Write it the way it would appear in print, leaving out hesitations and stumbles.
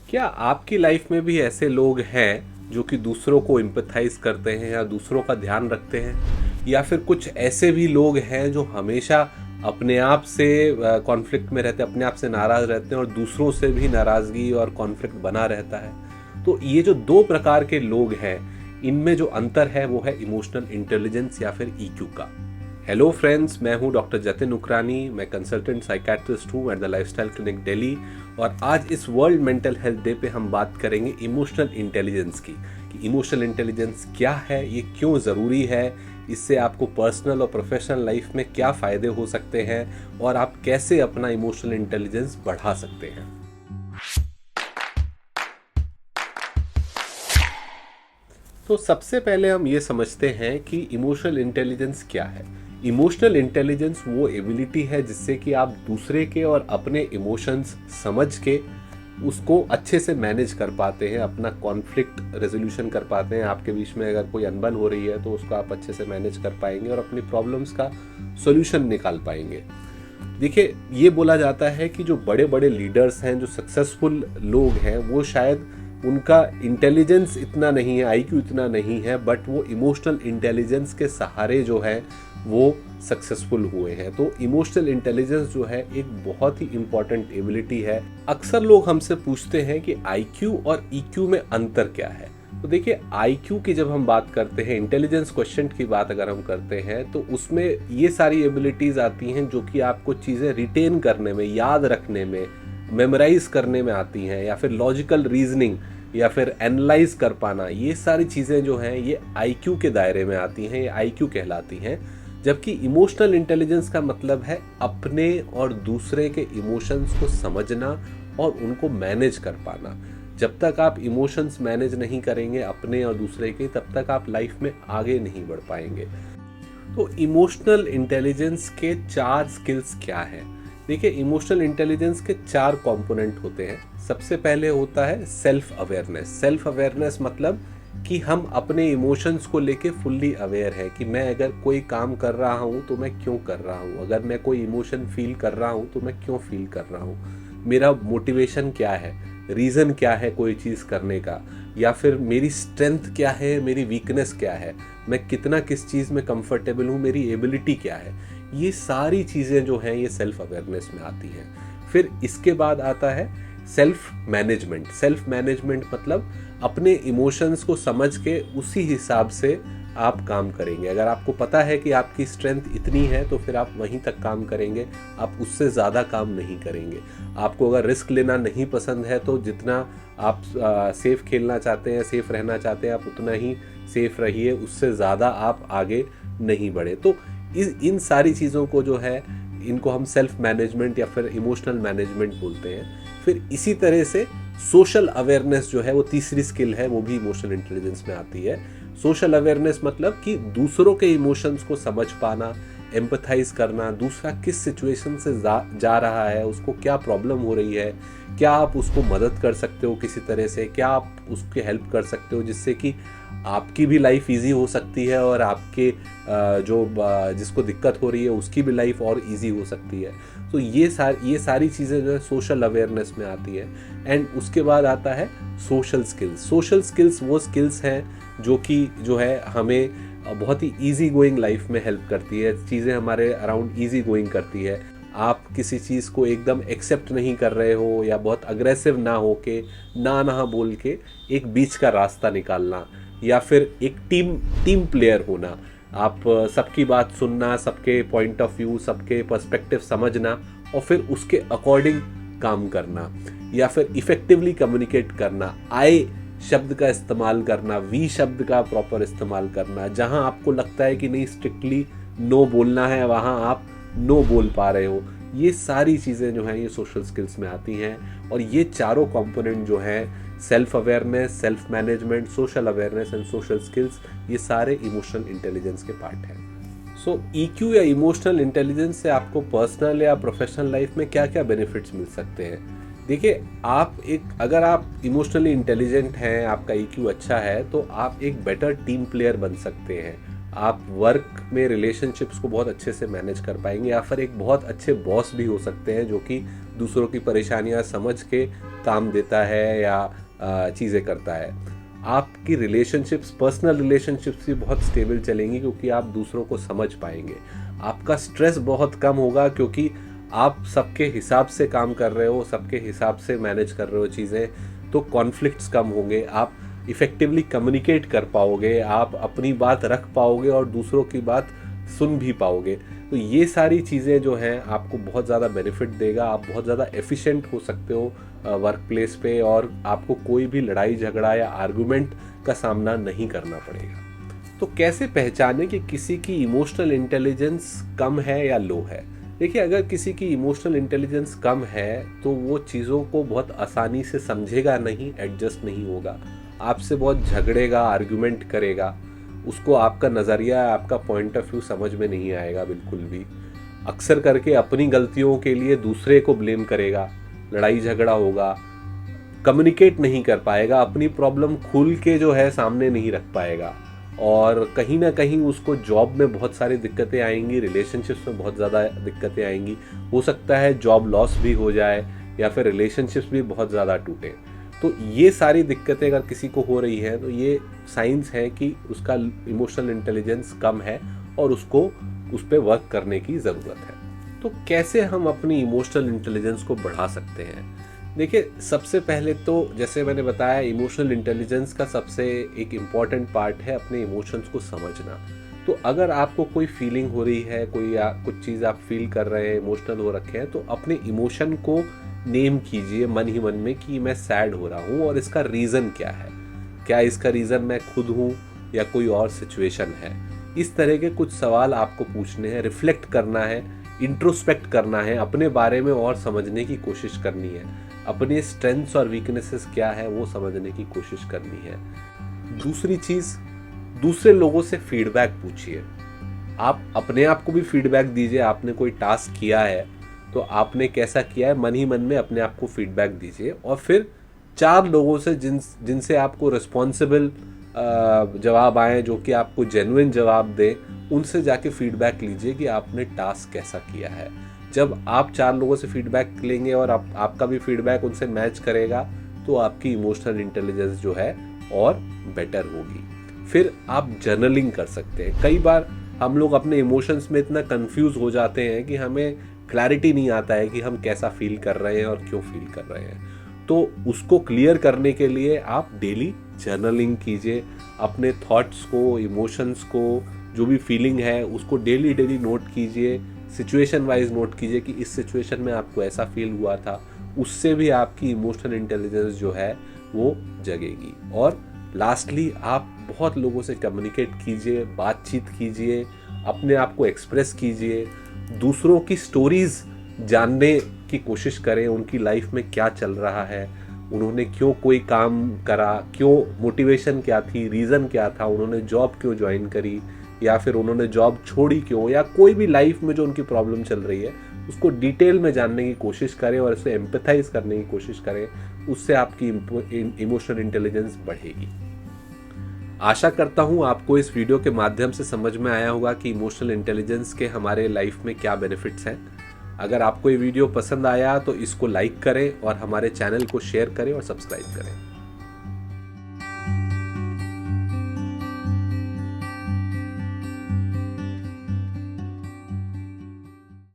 क्या आपकी लाइफ में भी ऐसे लोग हैं जो कि दूसरों को एम्पैथाइज करते हैं या दूसरों का ध्यान रखते हैं, या फिर कुछ ऐसे भी लोग हैं जो हमेशा अपने आप से कॉन्फ्लिक्ट में रहते हैं, अपने आप से नाराज रहते हैं और दूसरों से भी नाराजगी और कॉन्फ्लिक्ट बना रहता है। तो ये जो दो प्रकार के लोग हैं, इनमें जो अंतर है वो है इमोशनल इंटेलिजेंस या फिर ईक्यू का। हेलो फ्रेंड्स, मैं हूं डॉक्टर जतिन उकरानी। मैं कंसल्टेंट साइकेट्रिस्ट हूं at the lifestyle clinic Delhi. और आज इस वर्ल्ड मेंटल हेल्थ डे पे हम बात करेंगे इमोशनल इंटेलिजेंस की, कि इमोशनल इंटेलिजेंस क्या है, ये क्यों ज़रूरी है, इससे आपको पर्सनल और प्रोफेशनल लाइफ में क्या फ़ायदे हो सकते हैं और आप कैसे अपना इमोशनल इंटेलिजेंस बढ़ा सकते हैं। तो सबसे पहले हम ये समझते हैं कि इमोशनल इंटेलिजेंस क्या है। इमोशनल इंटेलिजेंस वो एबिलिटी है जिससे कि आप दूसरे के और अपने इमोशंस समझ के उसको अच्छे से मैनेज कर पाते हैं, अपना कॉन्फ्लिक्ट रेजोल्यूशन कर पाते हैं। आपके बीच में अगर कोई अनबन हो रही है तो उसको आप अच्छे से मैनेज कर पाएंगे और अपनी प्रॉब्लम्स का सॉल्यूशन निकाल पाएंगे। देखिए, ये बोला जाता है कि जो बड़े बड़े लीडर्स हैं, जो सक्सेसफुल लोग हैं, वो शायद उनका इंटेलिजेंस इतना नहीं है, आईक्यू इतना नहीं है, बट वो इमोशनल इंटेलिजेंस के सहारे जो है वो सक्सेसफुल हुए हैं। तो इमोशनल इंटेलिजेंस जो है एक बहुत ही इंपॉर्टेंट एबिलिटी है। अक्सर लोग हमसे पूछते हैं कि आईक्यू और ईक्यू में अंतर क्या है। तो देखिए, आईक्यू की जब हम बात करते हैं, इंटेलिजेंस क्वेश्चन की बात अगर हम करते हैं, तो उसमें ये सारी एबिलिटीज आती हैं जो कि आपको चीज़ें रिटेन करने में, याद रखने में, मेमोराइज करने में आती हैं, या फिर लॉजिकल रीजनिंग या फिर एनालाइज कर पाना। ये सारी चीज़ें जो हैं ये आईक्यू के दायरे में आती हैं, ये आईक्यू कहलाती हैं। जबकि इमोशनल इंटेलिजेंस का मतलब है अपने और दूसरे के इमोशंस को समझना और उनको मैनेज कर पाना। जब तक आप इमोशंस मैनेज नहीं करेंगे अपने और दूसरे के, तब तक आप लाइफ में आगे नहीं बढ़ पाएंगे। तो इमोशनल इंटेलिजेंस के 4 स्किल्स क्या है? देखिए, इमोशनल इंटेलिजेंस के 4 कंपोनेंट होते हैं। सबसे पहले होता है सेल्फ अवेयरनेस। सेल्फ अवेयरनेस मतलब कि हम अपने इमोशंस को लेके फुल्ली अवेयर है कि मैं अगर कोई काम कर रहा हूँ तो मैं क्यों कर रहा हूँ, अगर मैं कोई इमोशन फील कर रहा हूँ तो मैं क्यों फील कर रहा हूँ, मेरा मोटिवेशन क्या है, रीज़न क्या है कोई चीज़ करने का, या फिर मेरी स्ट्रेंथ क्या है, मेरी वीकनेस क्या है, मैं कितना किस चीज़ में कंफर्टेबल हूँ, मेरी एबिलिटी क्या है। ये सारी चीज़ें जो हैं ये सेल्फ अवेयरनेस में आती हैं। फिर इसके बाद आता है सेल्फ मैनेजमेंट। सेल्फ मैनेजमेंट मतलब अपने इमोशंस को समझ के उसी हिसाब से आप काम करेंगे। अगर आपको पता है कि आपकी स्ट्रेंथ इतनी है तो फिर आप वहीं तक काम करेंगे, आप उससे ज़्यादा काम नहीं करेंगे। आपको अगर रिस्क लेना नहीं पसंद है तो जितना आप सेफ़ खेलना चाहते हैं, सेफ़ रहना चाहते हैं, आप उतना ही सेफ़ रहिए, उससे ज़्यादा आप आगे नहीं बढ़े। तो इन सारी चीज़ों को जो है, इनको हम सेल्फ मैनेजमेंट या फिर इमोशनल मैनेजमेंट बोलते हैं। फिर इसी तरह से सोशल अवेयरनेस जो है वो तीसरी स्किल है, वो भी इमोशनल इंटेलिजेंस में आती है। सोशल अवेयरनेस मतलब कि दूसरों के इमोशंस को समझ पाना, एम्पथाइज करना, दूसरा किस सिचुएशन से जा रहा है, उसको क्या प्रॉब्लम हो रही है, क्या आप उसको मदद कर सकते हो किसी तरह से, क्या आप उसकी हेल्प कर सकते हो जिससे कि आपकी भी लाइफ इजी हो सकती है और आपके जिसको दिक्कत हो रही है उसकी भी लाइफ और इजी हो सकती है। तो ये सारी चीज़ें जो है सोशल अवेयरनेस में आती है। एंड उसके बाद आता है सोशल स्किल्स। सोशल स्किल्स वो स्किल्स हैं जो है हमें बहुत ही इजी गोइंग लाइफ में हेल्प करती है, चीज़ें हमारे अराउंड इजी गोइंग करती है। आप किसी चीज़ को एकदम एक्सेप्ट नहीं कर रहे हो या बहुत अग्रेसिव ना हो के, ना बोल के एक बीच का रास्ता निकालना, या फिर एक टीम प्लेयर होना, आप सबकी बात सुनना, सबके पॉइंट ऑफ व्यू, सबके पर्सपेक्टिव समझना और फिर उसके अकॉर्डिंग काम करना, या फिर इफेक्टिवली कम्युनिकेट करना, आई शब्द का इस्तेमाल करना, वी शब्द का प्रॉपर इस्तेमाल करना। जहां आपको लगता है कि नहीं स्ट्रिक्टली नो बोलना है, वहां आप नो बोल पा रहे हो। ये सारी चीज़ें जो हैं ये सोशल स्किल्स में आती हैं। और ये चारों कंपोनेंट जो हैं, self awareness, self management, social awareness and social skills, ये सारे इमोशनल इंटेलिजेंस के पार्ट हैं। सो ईक्यू या इमोशनल इंटेलिजेंस से आपको पर्सनल या प्रोफेशनल लाइफ में क्या क्या बेनिफिट्स मिल सकते हैं? देखिए, अगर आप इमोशनली इंटेलिजेंट हैं, आपका ईक्यू अच्छा है, तो आप एक बेटर टीम प्लेयर बन सकते हैं। आप वर्क में रिलेशनशिप्स को बहुत अच्छे से मैनेज कर पाएंगे, या फिर एक बहुत अच्छे बॉस भी हो सकते हैं जो कि दूसरों की परेशानियां समझ के काम देता है या चीज़ें करता है। आपकी रिलेशनशिप्स, पर्सनल रिलेशनशिप्स भी बहुत स्टेबल चलेंगी क्योंकि आप दूसरों को समझ पाएंगे। आपका स्ट्रेस बहुत कम होगा क्योंकि आप सबके हिसाब से काम कर रहे हो, सबके हिसाब से मैनेज कर रहे हो चीज़ें, तो कॉन्फ्लिक्ट्स कम होंगे, आप इफ़ेक्टिवली कम्युनिकेट कर पाओगे, आप अपनी बात रख पाओगे और दूसरों की बात सुन भी पाओगे। तो ये सारी चीज़ें जो हैं आपको बहुत ज़्यादा बेनिफिट देगा। आप बहुत ज़्यादा एफिशिएंट हो सकते हो वर्क प्लेस पे, और आपको कोई भी लड़ाई झगड़ा या आर्गुमेंट का सामना नहीं करना पड़ेगा। तो कैसे पहचाने कि किसी की इमोशनल इंटेलिजेंस कम है या लो है? देखिए, अगर किसी की इमोशनल इंटेलिजेंस कम है तो वो चीज़ों को बहुत आसानी से समझेगा नहीं, एडजस्ट नहीं होगा, आपसे बहुत झगड़ेगा, आर्गुमेंट करेगा, उसको आपका नज़रिया, आपका पॉइंट ऑफ व्यू समझ में नहीं आएगा बिल्कुल भी। अक्सर करके अपनी गलतियों के लिए दूसरे को ब्लेम करेगा, लड़ाई झगड़ा होगा, कम्युनिकेट नहीं कर पाएगा, अपनी प्रॉब्लम खुल के जो है सामने नहीं रख पाएगा, और कहीं ना कहीं उसको जॉब में बहुत सारी दिक्कतें आएंगी, रिलेशनशिप्स में बहुत ज़्यादा दिक्कतें आएंगी। हो सकता है जॉब लॉस भी हो जाए या फिर रिलेशनशिप्स भी बहुत ज़्यादा टूटे। तो ये सारी दिक्कतें अगर किसी को हो रही है तो ये साइंस है कि उसका इमोशनल इंटेलिजेंस कम है और उसको उस पर वर्क करने की ज़रूरत है। तो कैसे हम अपनी इमोशनल इंटेलिजेंस को बढ़ा सकते हैं? देखिए, सबसे पहले तो जैसे मैंने बताया, इमोशनल इंटेलिजेंस का सबसे एक इम्पॉर्टेंट पार्ट है अपने इमोशंस को समझना। तो अगर आपको कोई फीलिंग हो रही है, कोई कुछ चीज़ आप फील कर रहे हैं, इमोशनल हो रखे हैं, तो अपने इमोशन को नेम कीजिए मन ही मन में कि मैं सैड हो रहा हूँ और इसका रीज़न क्या है। क्या इसका रीज़न मैं खुद हूँ या कोई और सिचुएशन है? इस तरह के कुछ सवाल आपको पूछने हैं, रिफ्लेक्ट करना है, इंट्रोस्पेक्ट करना है, अपने बारे में और समझने की कोशिश करनी है, अपने स्ट्रेंथ्स और वीकनेसेस क्या है वो समझने की कोशिश करनी है। दूसरी चीज़, दूसरे लोगों से फीडबैक पूछिए। आप अपने आप को भी फीडबैक दीजिए। आपने कोई टास्क किया है तो आपने कैसा किया है, मन ही मन में अपने आप को फीडबैक दीजिए, और फिर 4 लोगों से जिनसे आपको रिस्पॉन्सिबल जवाब आए, जो कि आपको जेन्युइन जवाब दें, उनसे जाके फीडबैक लीजिए कि आपने टास्क कैसा किया है। जब आप 4 लोगों से फीडबैक लेंगे और आपका भी फीडबैक उनसे मैच करेगा तो आपकी इमोशनल इंटेलिजेंस जो है और बेटर होगी। फिर आप जर्नलिंग कर सकते हैं। कई बार हम लोग अपने इमोशंस में इतना कंफ्यूज हो जाते हैं कि हमें क्लैरिटी नहीं आता है कि हम कैसा फील कर रहे हैं और क्यों फील कर रहे हैं। तो उसको क्लियर करने के लिए आप डेली जर्नलिंग कीजिए। अपने थॉट्स को, इमोशंस को, जो भी फीलिंग है उसको डेली नोट कीजिए, सिचुएशन वाइज नोट कीजिए कि इस सिचुएशन में आपको ऐसा फील हुआ था। उससे भी आपकी इमोशनल इंटेलिजेंस जो है वो जगेगी। और लास्टली, आप बहुत लोगों से कम्युनिकेट कीजिए, बातचीत कीजिए, अपने आप को एक्सप्रेस कीजिए, दूसरों की स्टोरीज जानने की कोशिश करें, उनकी लाइफ में क्या चल रहा है, उन्होंने क्यों कोई काम करा, क्यों, मोटिवेशन क्या थी, रीज़न क्या था, उन्होंने जॉब क्यों ज्वाइन करी, या फिर उन्होंने जॉब छोड़ी क्यों, या कोई भी लाइफ में जो उनकी प्रॉब्लम चल रही है उसको डिटेल में जानने की कोशिश करें और इससे एम्पैथाइज करने की कोशिश करें। उससे आपकी इमोशनल इंटेलिजेंस बढ़ेगी। आशा करता हूँ आपको इस वीडियो के माध्यम से समझ में आया होगा कि इमोशनल इंटेलिजेंस के हमारे लाइफ में क्या बेनिफिट्स हैं। अगर आपको ये वीडियो पसंद आया तो इसको लाइक करें और हमारे चैनल को शेयर करें और सब्सक्राइब करें।